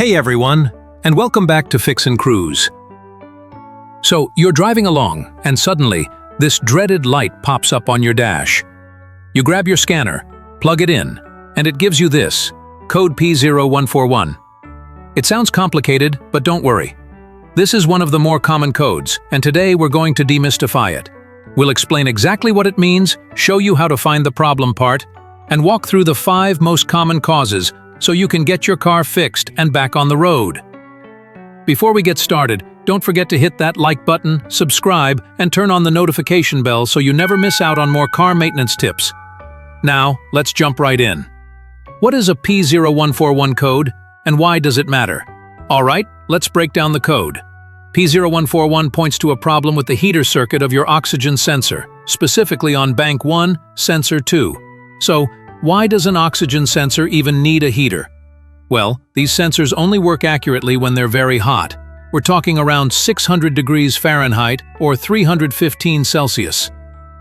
Hey everyone, and welcome back to Fix and Cruise. So, you're driving along, and suddenly, this dreaded light pops up on your dash. You grab your scanner, plug it in, and it gives you this, code P0141. It sounds complicated, but don't worry. This is one of the more common codes, and today we're going to demystify it. We'll explain exactly what it means, show you how to find the problem part, and walk through the 5 most common causes so you can get your car fixed and back on the road. Before we get started, don't forget to hit that like button, subscribe, and turn on the notification bell so you never miss out on more car maintenance tips. Now, let's jump right in. What is a P0141 code, and why does it matter? Alright, let's break down the code. P0141 points to a problem with the heater circuit of your oxygen sensor, specifically on bank 1, sensor 2. So, why does an oxygen sensor even need a heater? Well, these sensors only work accurately when they're very hot. We're talking around 600 degrees Fahrenheit or 315 Celsius.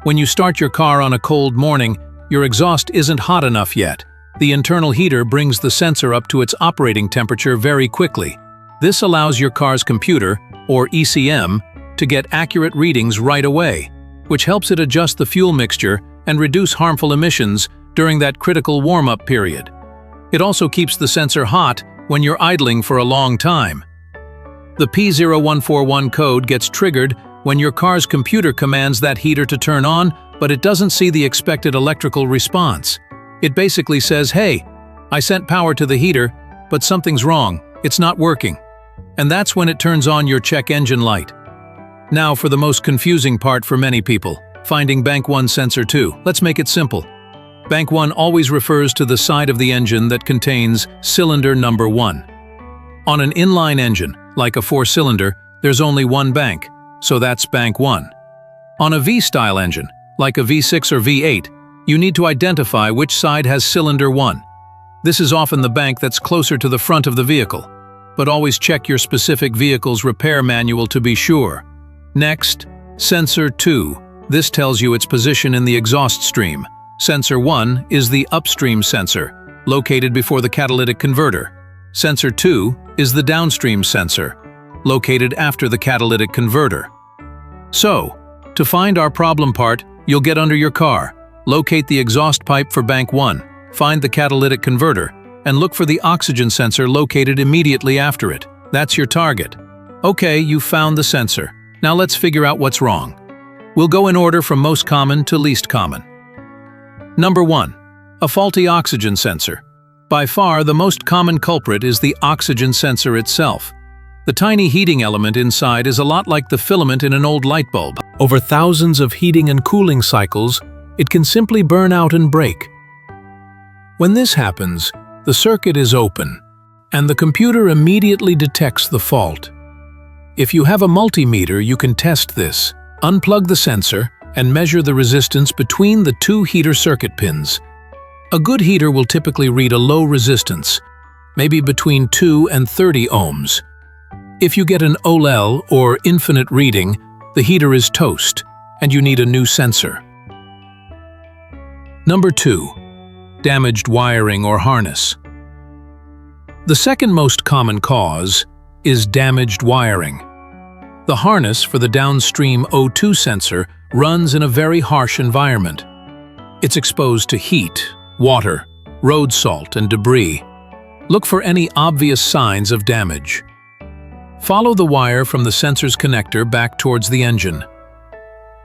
When you start your car on a cold morning, your exhaust isn't hot enough yet. The internal heater brings the sensor up to its operating temperature very quickly. This allows your car's computer, or ECM, to get accurate readings right away, which helps it adjust the fuel mixture and reduce harmful emissions during that critical warm-up period. It also keeps the sensor hot when you're idling for a long time. The P0141 code gets triggered when your car's computer commands that heater to turn on, but it doesn't see the expected electrical response. It basically says, hey, I sent power to the heater, but something's wrong, it's not working. And that's when it turns on your check engine light. Now for the most confusing part for many people, finding bank 1 sensor 2. Let's make it simple. Bank 1 always refers to the side of the engine that contains cylinder number 1. On an inline engine, like a 4-cylinder, there's only one bank, so that's bank 1. On a V-style engine, like a V6 or V8, you need to identify which side has cylinder 1. This is often the bank that's closer to the front of the vehicle, but always check your specific vehicle's repair manual to be sure. Next, sensor 2. This tells you its position in the exhaust stream. Sensor 1 is the upstream sensor, located before the catalytic converter. Sensor 2 is the downstream sensor, located after the catalytic converter. So, to find our problem part, you'll get under your car, locate the exhaust pipe for bank 1, find the catalytic converter, and look for the oxygen sensor located immediately after it. That's your target. Okay, you've found the sensor. Now let's figure out what's wrong. We'll go in order from most common to least common. Number 1. A faulty oxygen sensor. By far, the most common culprit is the oxygen sensor itself. The tiny heating element inside is a lot like the filament in an old light bulb. Over thousands of heating and cooling cycles, it can simply burn out and break. When this happens, the circuit is open, and the computer immediately detects the fault. If you have a multimeter, you can test this. Unplug the sensor and measure the resistance between the 2 heater circuit pins. A good heater will typically read a low resistance, maybe between 2 and 30 ohms. If you get an OLL or infinite reading, the heater is toast, and you need a new sensor. Number 2. Damaged wiring or harness. The second most common cause is damaged wiring. The harness for the downstream O2 sensor runs in a very harsh environment. It's exposed to heat, water, road salt, and debris. Look for any obvious signs of damage. Follow the wire from the sensor's connector back towards the engine.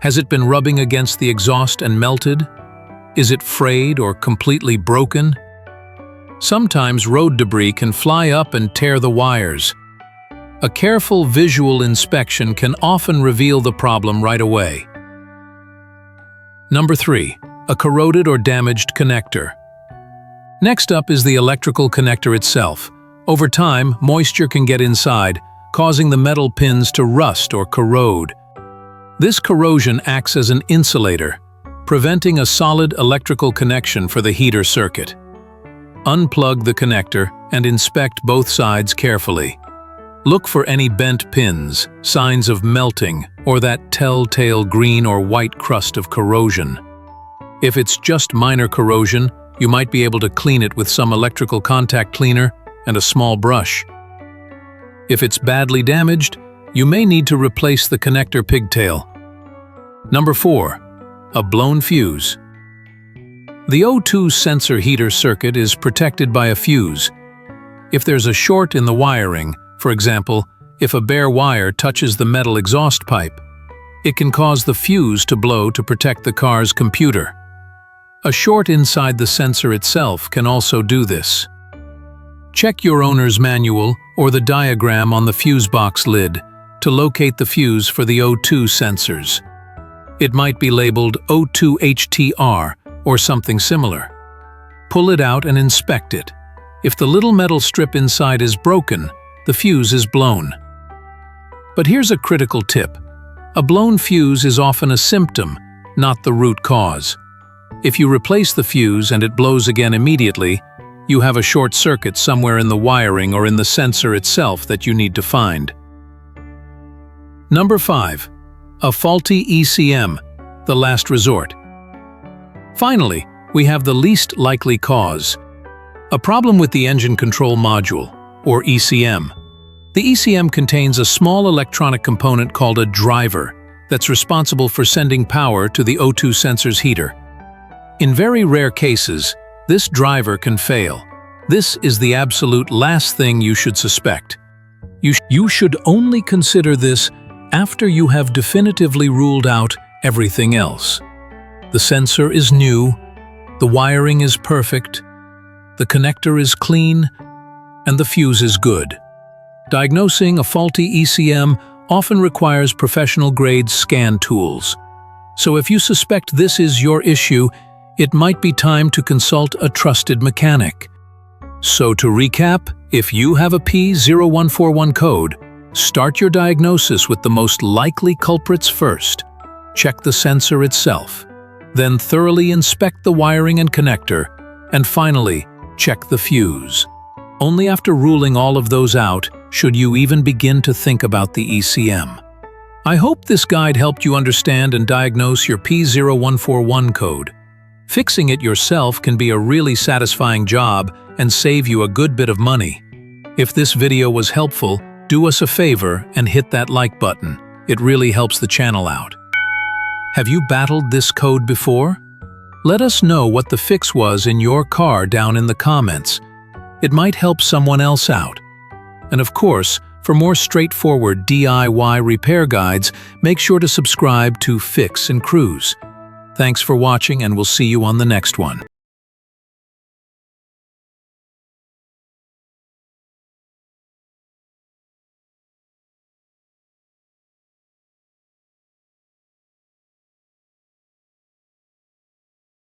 Has it been rubbing against the exhaust and melted? Is it frayed or completely broken? Sometimes road debris can fly up and tear the wires. A careful visual inspection can often reveal the problem right away. Number 3. A corroded or damaged connector. Next up is the electrical connector itself. Over time, moisture can get inside, causing the metal pins to rust or corrode. This corrosion acts as an insulator, preventing a solid electrical connection for the heater circuit. Unplug the connector and inspect both sides carefully. Look for any bent pins, signs of melting, or that telltale green or white crust of corrosion. If it's just minor corrosion, you might be able to clean it with some electrical contact cleaner and a small brush. If it's badly damaged, you may need to replace the connector pigtail. Number 4. A blown fuse. The O2 sensor heater circuit is protected by a fuse. If there's a short in the wiring, for example, if a bare wire touches the metal exhaust pipe, it can cause the fuse to blow to protect the car's computer. A short inside the sensor itself can also do this. Check your owner's manual or the diagram on the fuse box lid to locate the fuse for the O2 sensors. It might be labeled O2HTR or something similar. Pull it out and inspect it. If the little metal strip inside is broken, the fuse is blown. But here's a critical tip. A blown fuse is often a symptom, not the root cause. If you replace the fuse and it blows again immediately, you have a short circuit somewhere in the wiring or in the sensor itself that you need to find. Number 5. A faulty ECM, the last resort. Finally, we have the least likely cause. A problem with the engine control module, or ECM. The ECM contains a small electronic component called a driver that's responsible for sending power to the O2 sensor's heater. In very rare cases, this driver can fail. This is the absolute last thing you should suspect. You should only consider this after you have definitively ruled out everything else. The sensor is new, the wiring is perfect, the connector is clean, and the fuse is good. Diagnosing a faulty ECM often requires professional-grade scan tools. So if you suspect this is your issue, it might be time to consult a trusted mechanic. So to recap, if you have a P0141 code, start your diagnosis with the most likely culprits first. Check the sensor itself. Then thoroughly inspect the wiring and connector. And finally, check the fuse. Only after ruling all of those out should you even begin to think about the ECM. I hope this guide helped you understand and diagnose your P0141 code. Fixing it yourself can be a really satisfying job and save you a good bit of money. If this video was helpful, do us a favor and hit that like button. It really helps the channel out. Have you battled this code before? Let us know what the fix was in your car down in the comments. It might help someone else out. And of course, for more straightforward DIY repair guides, make sure to subscribe to Fix and Cruise. Thanks for watching, and we'll see you on the next one.